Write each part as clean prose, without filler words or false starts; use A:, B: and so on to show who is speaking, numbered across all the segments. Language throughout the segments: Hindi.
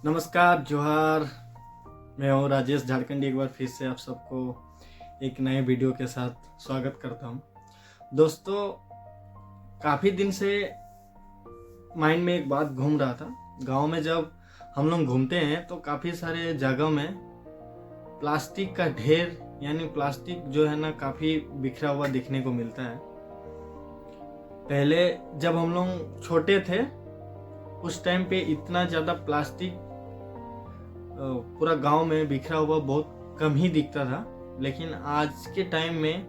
A: नमस्कार, जोहार। मैं हूँ राजेश झारखंडी। एक बार फिर से आप सबको एक नए वीडियो के साथ स्वागत करता हूँ। दोस्तों, काफ़ी दिन से माइंड में एक बात घूम रहा था। गांव में जब हम लोग घूमते हैं तो काफ़ी सारे जगह में प्लास्टिक का ढेर यानी प्लास्टिक जो है ना काफ़ी बिखरा हुआ दिखने को मिलता है। पहले जब हम लोग छोटे थे उस टाइम पे इतना ज़्यादा प्लास्टिक पूरा गांव में बिखरा हुआ बहुत कम ही दिखता था, लेकिन आज के टाइम में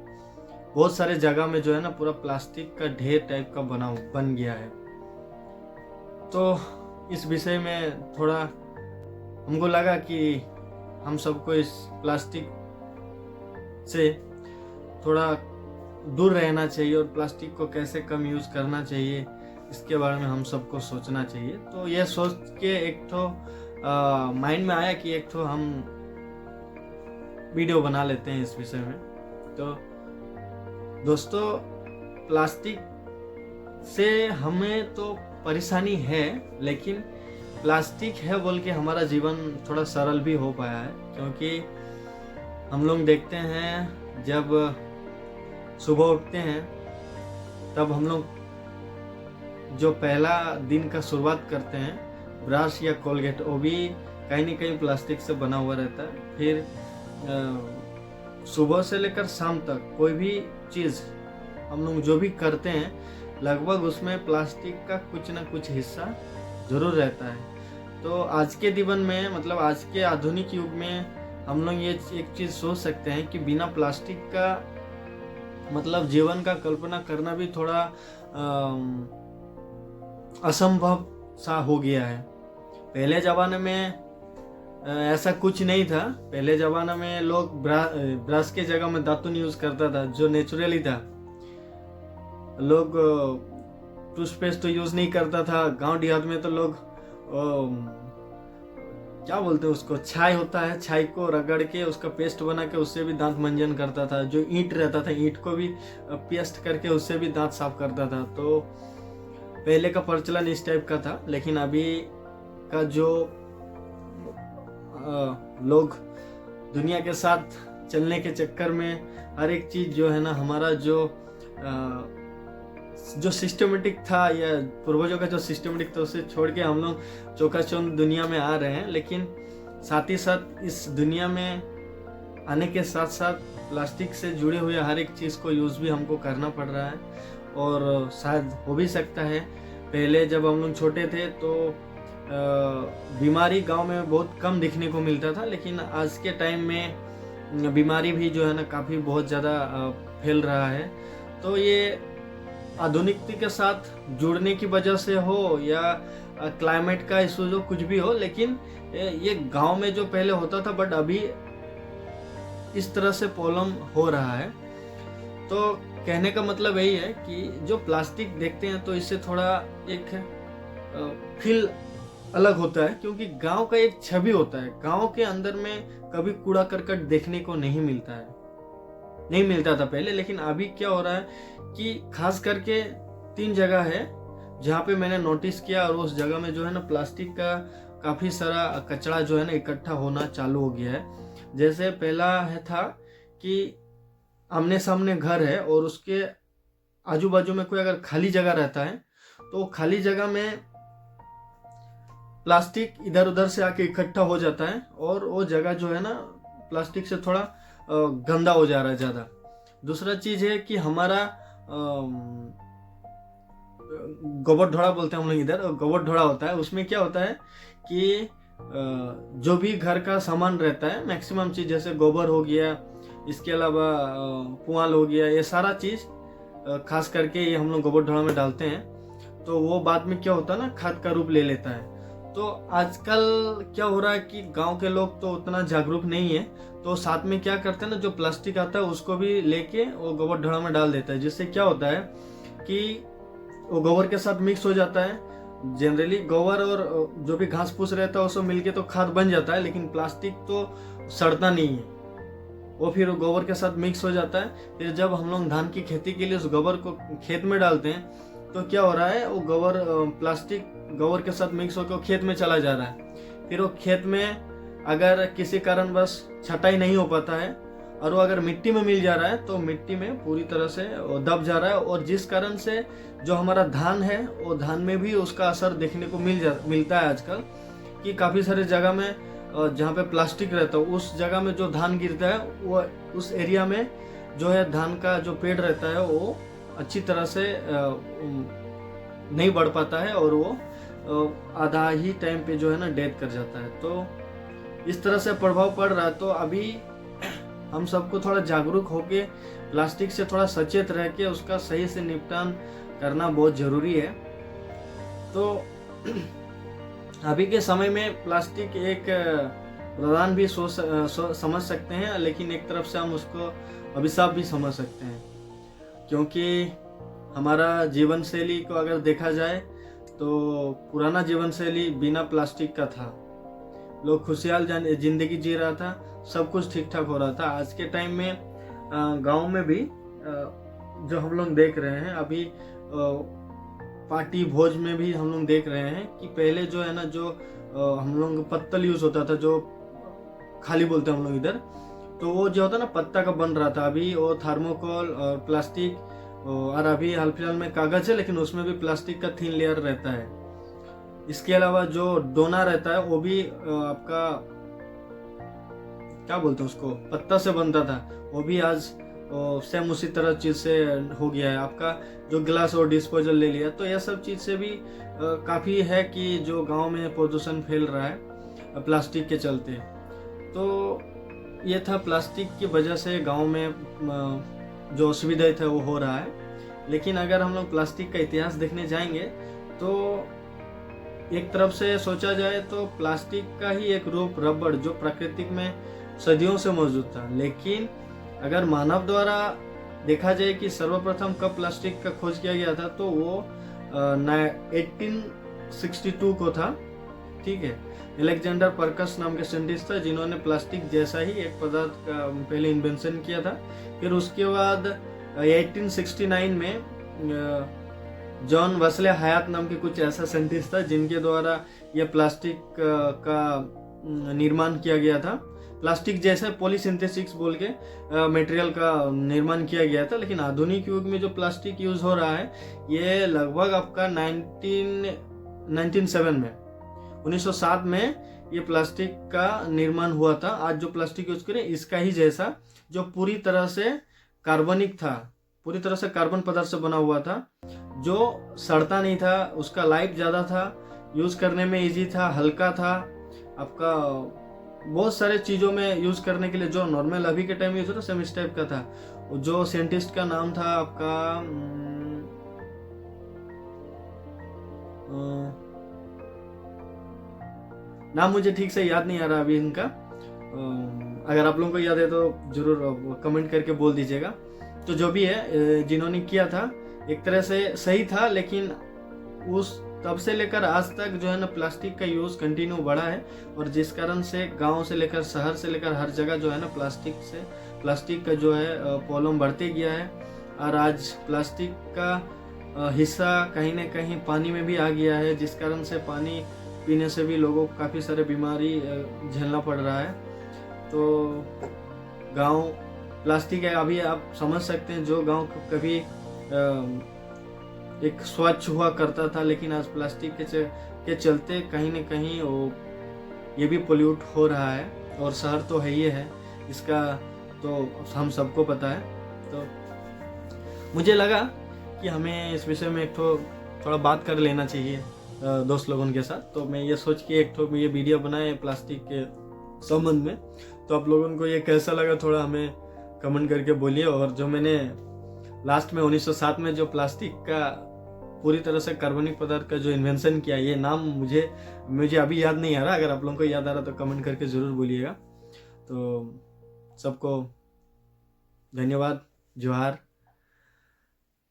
A: बहुत सारे जगह में जो है ना पूरा प्लास्टिक का ढेर टाइप का बन गया है। तो इस विषय में थोड़ा हमको लगा कि हम सबको इस प्लास्टिक से थोड़ा दूर रहना चाहिए और प्लास्टिक को कैसे कम यूज़ करना चाहिए इसके बारे में हम सबको सोचना चाहिए। तो यह सोच के एक तो माइंड में आया कि एक तो हम वीडियो बना लेते हैं इस विषय में। तो दोस्तों, प्लास्टिक से हमें तो परेशानी है, लेकिन प्लास्टिक है बोल के हमारा जीवन थोड़ा सरल भी हो पाया है, क्योंकि हम लोग देखते हैं जब सुबह उठते हैं तब हम लोग जो पहला दिन का शुरुआत करते हैं ब्रश या कोलगेट, वो भी कहीं न कहीं प्लास्टिक से बना हुआ रहता है। फिर सुबह से लेकर शाम तक कोई भी चीज़ हम लोग जो भी करते हैं लगभग उसमें प्लास्टिक का कुछ ना कुछ हिस्सा जरूर रहता है। तो आज के जीवन में मतलब आज के आधुनिक युग में हम लोग ये एक चीज़ सोच सकते हैं कि बिना प्लास्टिक का मतलब जीवन का कल्पना करना भी थोड़ा असंभव सा हो गया है। पहले ज़माने में ऐसा कुछ नहीं था। पहले ज़माने में लोग ब्रश के जगह में दातुन यूज़ करता था, जो नेचुरली था। लोग टूथपेस्ट तो यूज़ नहीं करता था। गांव देहात में तो लोग क्या बोलते हैं उसको, छाई होता है, छाई को रगड़ के उसका पेस्ट बना के उससे भी दांत मंजन करता था। जो ईंट रहता था, ईंट को भी पेस्ट करके उससे भी दांत साफ करता था। तो पहले का प्रचलन इस टाइप का था। लेकिन अभी का जो लोग दुनिया के साथ चलने के चक्कर में हर एक चीज़ जो है ना हमारा जो सिस्टमेटिक था या पूर्वजों का जो सिस्टमेटिक था उसे छोड़ के हम लोग चौकाचौंध दुनिया में आ रहे हैं। लेकिन साथ ही साथ इस दुनिया में आने के साथ साथ प्लास्टिक से जुड़े हुए हर एक चीज़ को यूज़ भी हमको करना पड़ रहा है, और शायद हो भी सकता है। पहले जब हम लोग छोटे थे तो बीमारी गांव में बहुत कम दिखने को मिलता था, लेकिन आज के टाइम में बीमारी भी जो है ना काफ़ी बहुत ज़्यादा फैल रहा है। तो ये आधुनिकता के साथ जुड़ने की वजह से हो या क्लाइमेट का इशू जो कुछ भी हो, लेकिन ये गांव में जो पहले होता था बट अभी इस तरह से प्रॉब्लम हो रहा है। तो कहने का मतलब यही है कि जो प्लास्टिक देखते हैं तो इससे थोड़ा एक फील अलग होता है, क्योंकि गांव का एक छवि होता है। गांव के अंदर में कभी कूड़ा करकट देखने को नहीं मिलता था पहले। लेकिन अभी क्या हो रहा है कि खास करके 3 जगह है जहाँ पे मैंने नोटिस किया, और उस जगह में जो है ना प्लास्टिक का काफ़ी सारा कचरा जो है ना इकट्ठा होना चालू हो गया है। जैसे पहला था कि आमने सामने घर है और उसके आजू बाजू में कोई अगर खाली जगह रहता है तो खाली जगह में प्लास्टिक इधर उधर से आके इकट्ठा हो जाता है, और वो जगह जो है ना प्लास्टिक से थोड़ा गंदा हो जा रहा है ज़्यादा। दूसरा चीज़ है कि हमारा गोबर ढोड़ा बोलते हैं हम लोग इधर, गोबर ढोड़ा होता है। उसमें क्या होता है कि जो भी घर का सामान रहता है मैक्सिमम चीज़, जैसे गोबर हो गया, इसके अलावा पुआल हो गया, ये सारा चीज़ खास करके ये हम लोग गोबर ढोड़ा में डालते हैं। तो वो बाद में क्या होता है ना खाद का रूप ले लेता है। तो आजकल क्या हो रहा है कि गांव के लोग तो उतना जागरूक नहीं है, तो साथ में क्या करते हैं ना जो प्लास्टिक आता है उसको भी लेके वो गोबर ढोड़ा में डाल देता है, जिससे क्या होता है कि वो गोबर के साथ मिक्स हो जाता है। जनरली गोबर और जो भी घास फूस रहता है उसको मिलके तो खाद बन जाता है, लेकिन प्लास्टिक तो सड़ता नहीं है, वो फिर गोबर के साथ मिक्स हो जाता है। फिर जब हम लोग धान की खेती के लिए उस गोबर को खेत में डालते हैं तो क्या हो रहा है, वो गोबर प्लास्टिक गोबर के साथ मिक्स होकर खेत में चला जा रहा है। फिर वो खेत में अगर किसी कारणवश छटाई नहीं हो पाता है और वो अगर मिट्टी में मिल जा रहा है तो मिट्टी में पूरी तरह से दब जा रहा है, और जिस कारण से जो हमारा धान है वो धान में भी उसका असर देखने को मिलता है आजकल, कि काफ़ी सारे जगह में जहाँ पे प्लास्टिक रहता है उस जगह में जो धान गिरता है वो उस एरिया में जो है धान का जो पेड़ रहता है वो अच्छी तरह से नहीं बढ़ पाता है और वो आधा ही टाइम पे जो है ना डेथ कर जाता है। तो इस तरह से प्रभाव पड़ रहा है। तो अभी हम सबको थोड़ा जागरूक होके प्लास्टिक से थोड़ा सचेत रह के उसका सही से निपटान करना बहुत ज़रूरी है। तो अभी के समय में प्लास्टिक एक वरदान भी समझ सकते हैं, लेकिन एक तरफ से हम उसको अभिशाप भी समझ सकते हैं, क्योंकि हमारा जीवन शैली को अगर देखा जाए तो पुराना जीवन शैली बिना प्लास्टिक का था। लोग खुशहाल जिंदगी जी रहा था, सब कुछ ठीक ठाक हो रहा था। आज के टाइम में गांव में भी जो हम लोग देख रहे हैं अभी, पार्टी भोज में भी हम लोग देख रहे हैं कि पहले जो है ना जो हम लोग पत्तल यूज होता था, जो खाली बोलते हैं हम लोग इधर, तो वो जो होता ना पत्ता का बन रहा था। अभी वो थर्मोकोल और प्लास्टिक, और अभी हाल फिलहाल में कागज है, लेकिन उसमें भी प्लास्टिक का थिन लेयर रहता है। इसके अलावा जो डोना रहता है वो भी आपका क्या बोलते हैं उसको, पत्ता से बनता था, वो भी आज सेम उसी तरह चीज से हो गया है। आपका जो ग्लास और डिस्पोजल ले लिया, तो यह सब चीज से भी काफी है कि जो गांव में प्रदूषण फैल रहा है प्लास्टिक के चलते। तो ये था प्लास्टिक की वजह से गांव में जो असुविधा था वो हो रहा है। लेकिन अगर हम लोग प्लास्टिक का इतिहास देखने जाएंगे तो एक तरफ से सोचा जाए तो प्लास्टिक का ही एक रूप रबड़, जो प्राकृतिक में सदियों से मौजूद था। लेकिन अगर मानव द्वारा देखा जाए कि सर्वप्रथम कब प्लास्टिक का खोज किया गया था, तो वो 1862 को था। ठीक है, अलेक्जेंडर परकस नाम के साइंटिस्ट था जिन्होंने प्लास्टिक जैसा ही एक पदार्थ का पहले इन्वेंशन किया था। फिर उसके बाद 1869 में जॉन वेस्ले हयात नाम के कुछ ऐसा साइंटिस्ट था जिनके द्वारा यह प्लास्टिक का निर्माण किया गया था। प्लास्टिक जैसा पॉलीसिंथेसिस बोल के मटेरियल का निर्माण किया गया था। लेकिन आधुनिक युग में जो प्लास्टिक यूज हो रहा है ये लगभग आपका 1907 में ये प्लास्टिक का निर्माण हुआ था। आज जो प्लास्टिक यूज करें इसका ही जैसा, जो पूरी तरह से कार्बनिक था, पूरी तरह से कार्बन पदार्थ से बना हुआ था, जो सड़ता नहीं था, उसका लाइफ ज़्यादा था, यूज करने में इजी था, हल्का था, आपका बहुत सारे चीज़ों में यूज करने के लिए जो नॉर्मल अभी के टाइम यूज होता सेम इस टाइप का था। जो साइंटिस्ट का नाम था आपका नाम मुझे ठीक से याद नहीं आ रहा अभी इनका, अगर आप लोगों को याद है तो जरूर कमेंट करके बोल दीजिएगा। तो जो भी है जिन्होंने किया था एक तरह से सही था, लेकिन उस तब से लेकर आज तक जो है ना प्लास्टिक का यूज कंटिन्यू बढ़ा है, और जिस कारण से गांव से लेकर शहर से लेकर हर जगह जो है ना प्लास्टिक का जो है प्रॉब्लम बढ़ते गया है। और आज प्लास्टिक का हिस्सा कहीं ना कहीं पानी में भी आ गया है, जिस कारण से पानी पीने से भी लोगों को काफ़ी सारे बीमारी झेलना पड़ रहा है। तो गांव प्लास्टिक है, अभी आप समझ सकते हैं जो गांव कभी एक स्वच्छ हुआ करता था, लेकिन आज प्लास्टिक के चलते कहीं न कहीं वो ये भी पोल्यूट हो रहा है। और शहर तो है ही है, इसका तो हम सबको पता है। तो मुझे लगा कि हमें इस विषय में एक थोड़ा बात कर लेना चाहिए दोस्त लोगों के साथ। तो मैं ये सोच के एक ये वीडियो बनाए प्लास्टिक के संबंध में। तो आप लोगों को ये कैसा लगा थोड़ा हमें कमेंट करके बोलिए। और जो मैंने लास्ट में 1907 में जो प्लास्टिक का पूरी तरह से कार्बनिक पदार्थ का जो इन्वेंशन किया, ये नाम मुझे अभी याद नहीं आ रहा, अगर आप लोगों को याद आ रहा तो कमेंट करके ज़रूर बोलिएगा। तो सबको धन्यवाद, जोहार,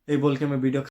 A: ये बोल के मैं वीडियो